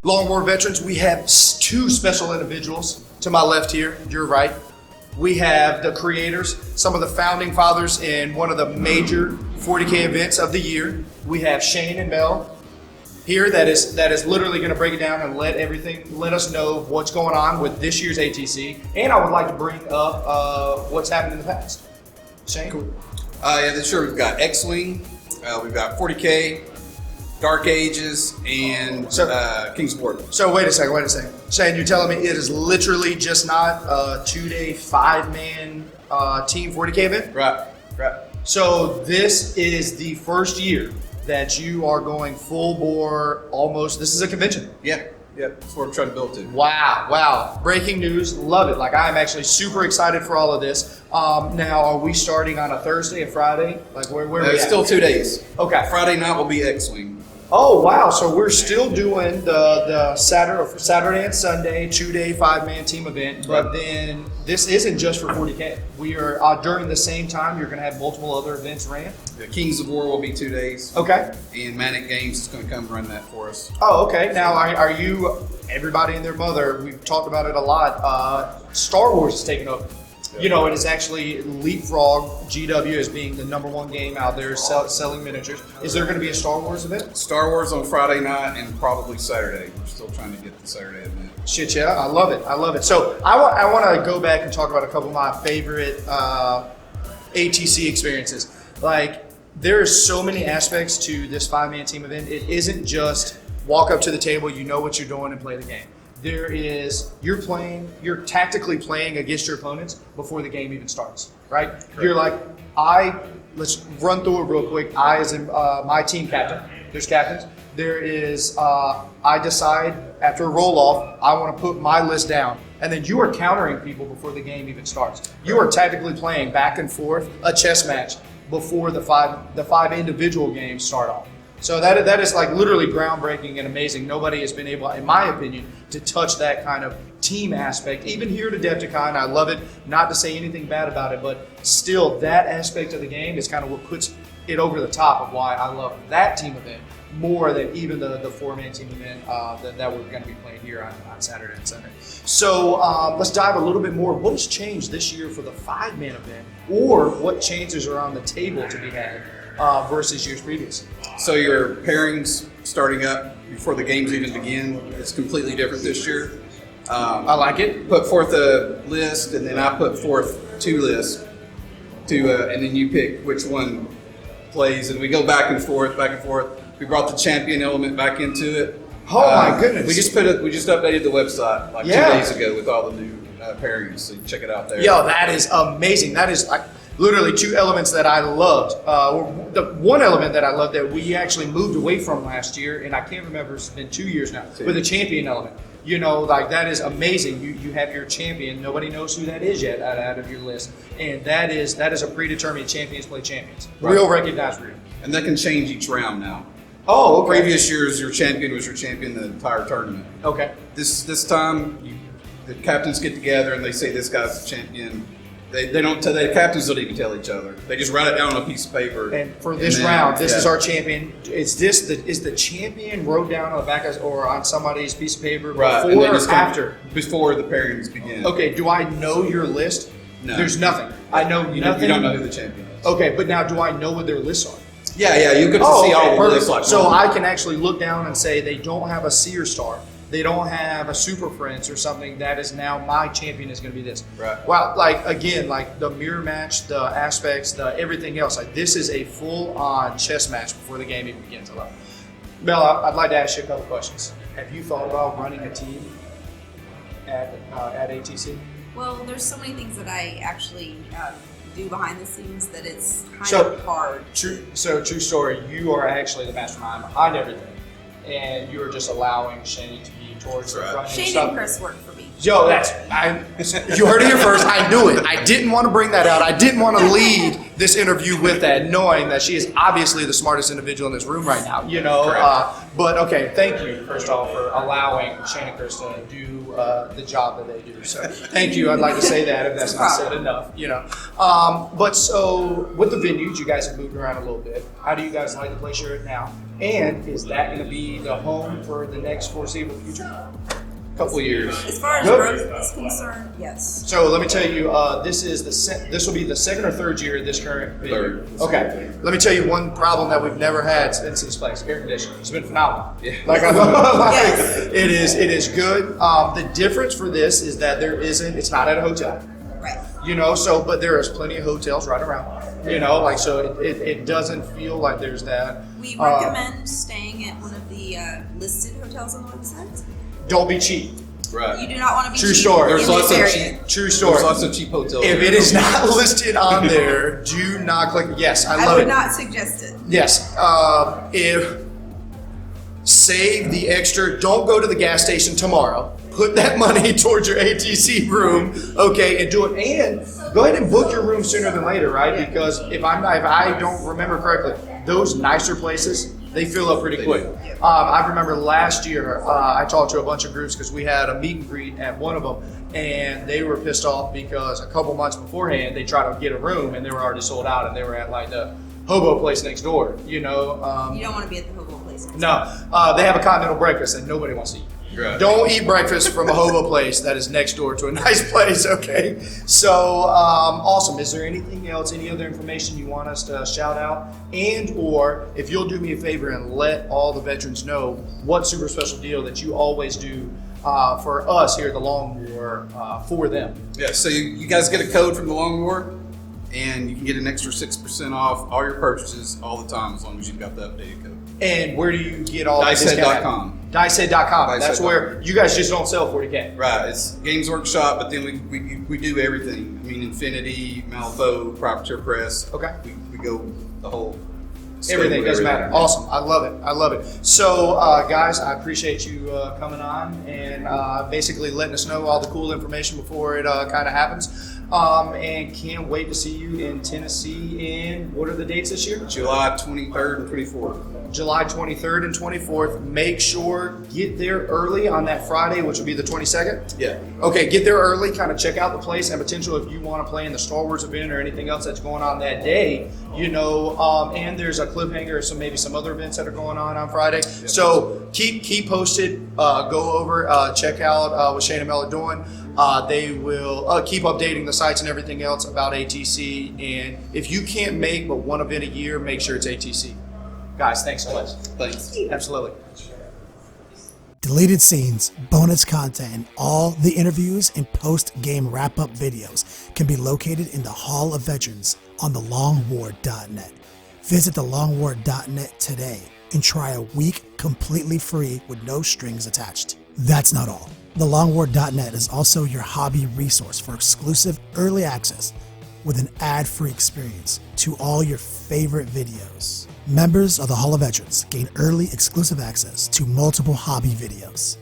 Long War veterans, we have two special individuals to my left here, your right. We have the creators, some of the founding fathers in one of the major 40K events of the year. We have Shane and Mel here that is literally going to break it down and let us know what's going on with this year's ATC. And I would like to bring up what's happened in the past. Shane? Cool. This year we've got X-Wing, we've got 40K, Dark Ages, and King's War. So wait a second. Shane, you're telling me it is literally just not a 2-day, 5-man Team 40K event? Right. So this is the first year that you are going full bore, almost, this is a convention. Yeah, that's what we're trying to build to. Wow. Breaking news, love it. Like, I'm actually super excited for all of this. Now, are we starting on a Thursday, a Friday? Like, where are we at? Still 2 days. Okay. Friday night will be X-Wing. Oh, wow. So we're still doing the Saturday and Sunday 2-day 5-man team event, but then this isn't just for 40K. We are, during the same time, you're going to have multiple other events ran. The Kings of War will be 2 days. Okay. And Manic Games is going to come run that for us. Oh, okay. Now, are you, everybody and their mother, we've talked about it a lot, Star Wars is taking over. You know, it is actually leapfrog GW as being the #1 game out there selling miniatures. Is there going to be a Star Wars event? Star Wars on Friday night and probably Saturday. We're still trying to get the Saturday event. Shit, yeah, I love it. So I want to go back and talk about a couple of my favorite ATC experiences. Like, there are so many aspects to this 5-man team event. It isn't just walk up to the table, you know what you're doing, and play the game. You're tactically playing against your opponents before the game even starts, right? Correct. You're like, let's run through it real quick. I, as in my team captain, there's captains. There is, I decide after a roll off, I want to put my list down. And then you are countering people before the game even starts. You are tactically playing back and forth a chess match before the five individual games start off. So that is like literally groundbreaking and amazing. Nobody has been able, in my opinion, to touch that kind of team aspect. Even here at Adepticon, I love it. Not to say anything bad about it, but still that aspect of the game is kind of what puts it over the top of why I love that team event more than even the 4-man team event that we're going to be playing here on Saturday and Sunday. So let's dive a little bit more. What has changed this year for the 5-man event, or what changes are on the table to be had versus years previous? So your pairings starting up before the games even begin is completely different this year. I like it. Put forth a list, and then I put forth 2 lists, and then you pick which one plays, and we go back and forth. We brought the champion element back into it. Oh my goodness! We just updated the website like 2 days ago with all the new pairings, so you can check it out there. Yo, that is amazing. That is like literally 2 elements that I loved. The one element that I loved that we actually moved away from last year, and I can't remember, it's been 2 years now, but the champion element. You know, like, that is amazing. You have your champion. Nobody knows who that is yet out of your list. And that is a predetermined champions play champions. Right. Real recognized real. And that can change each round now. Oh, okay. Previous years, your champion was your champion the entire tournament. Okay. This time, the captains get together and they say this guy's the champion. They don't tell, the captains don't even tell each other. They just write it down on a piece of paper. And for this round, this is our champion. Is the champion wrote down on the back or on somebody's piece of paper before or after? Before the pairings begin. Okay, do I know your list? No. There's nothing. I know nothing. You don't know who the champion is. Okay, but now do I know what their lists are? Yeah, you get to see all the lists. Like so I can actually look down and say they don't have a Seer Star. They don't have a Super Friends or something. That is now my champion is going to be this. Right. Well, like, again, like the mirror match, the aspects, the everything else. Like, this is a full-on chess match before the game even begins. Mel, I'd like to ask you a couple questions. Have you thought about running a team at ATC? Well, there's so many things that I actually do behind the scenes that it's kind of hard. True story. You are actually the mastermind behind everything, and you are just allowing Shane to be towards the front. Shane and Chris work for me. Yo, you heard it here first. I knew it. I didn't want to bring that out. I didn't want to lead this interview with that, knowing that she is obviously the smartest individual in this room right now. But okay, thank you first of all for allowing Shane and Chris to do the job that they do. So thank you. I'd like to say that if that's not said enough. But so with the venues, you guys have moved around a little bit. How do you guys like the place you're at now? And is that going to be the home for the next foreseeable future? Couple years. As far as growth is concerned, yes. So let me tell you, this will be the second or third year of this current venue. Third. Okay. Let me tell you one problem that we've never had since this place: air conditioning. It's been phenomenal. Yeah. Yes. It is good. The difference for this is that it's not at a hotel. Right. But there is plenty of hotels right around. So it doesn't feel like there's that. We recommend staying at one of the listed hotels on the website. Don't be cheap. Right. You do not want to be True cheap story. in There's this lots of area. cheap. True story. There's lots of cheap hotels. If it is not listed on there, do not click. Yes, I I love would it. not suggest it. Yes. If save the extra, don't go to the gas station tomorrow. Put that money towards your ATC room, okay, and do it. And go ahead and book your room sooner than later, right? Because if I don't remember correctly, those nicer places, they fill up pretty quick. I remember last year, I talked to a bunch of groups because we had a meet and greet at one of them, and they were pissed off because a couple months beforehand, they tried to get a room and they were already sold out, and they were at like the hobo place next door, You don't want to be at the hobo place. No, they have a continental breakfast and nobody wants to eat. Right. Don't eat breakfast from a hobo place that is next door to a nice place, okay? So, awesome. Is there anything else, any other information you want us to shout out? And or if you'll do me a favor and let all the veterans know what super special deal that you always do for us here at the Long War for them. Yeah, so you guys get a code from the Long War, and you can get an extra 6% off all your purchases all the time as long as you've got the updated code. And where do you get all this? Dicehead.com. Dicehead.com. That's Dicehead.com. where you guys just don't sell 40K. Right, it's Games Workshop, but then we do everything. I mean, Infinity, Malifaux, Privateer Press. Okay. We go the whole. Everything doesn't matter. Awesome. I love it. I love it. So, guys, I appreciate you coming on and basically letting us know all the cool information before it kind of happens. And can't wait to see you in Tennessee. And what are the dates this year? July 23rd and 24th. July 23rd and 24th. Make sure get there early on that Friday, which will be the 22nd. Yeah. Okay, get there early, kind of check out the place and potential if you want to play in the Star Wars event or anything else that's going on that day, and there's a cliffhanger or maybe some other events that are going on Friday. Yep. So keep posted, go over, check out what Shane and Mel are doing. They will keep updating the sites and everything else about ATC. And if you can't make but one event a year, make sure it's ATC. Guys, thanks so much. Thanks. Absolutely. Deleted scenes, bonus content, and all the interviews and post-game wrap-up videos can be located in the Hall of Veterans on thelongwar.net. Visit thelongwar.net today and try a week completely free with no strings attached. That's not all. Thelongwar.net is also your hobby resource for exclusive early access with an ad-free experience to all your favorite videos. Members of the Hall of Veterans gain early exclusive access to multiple hobby videos.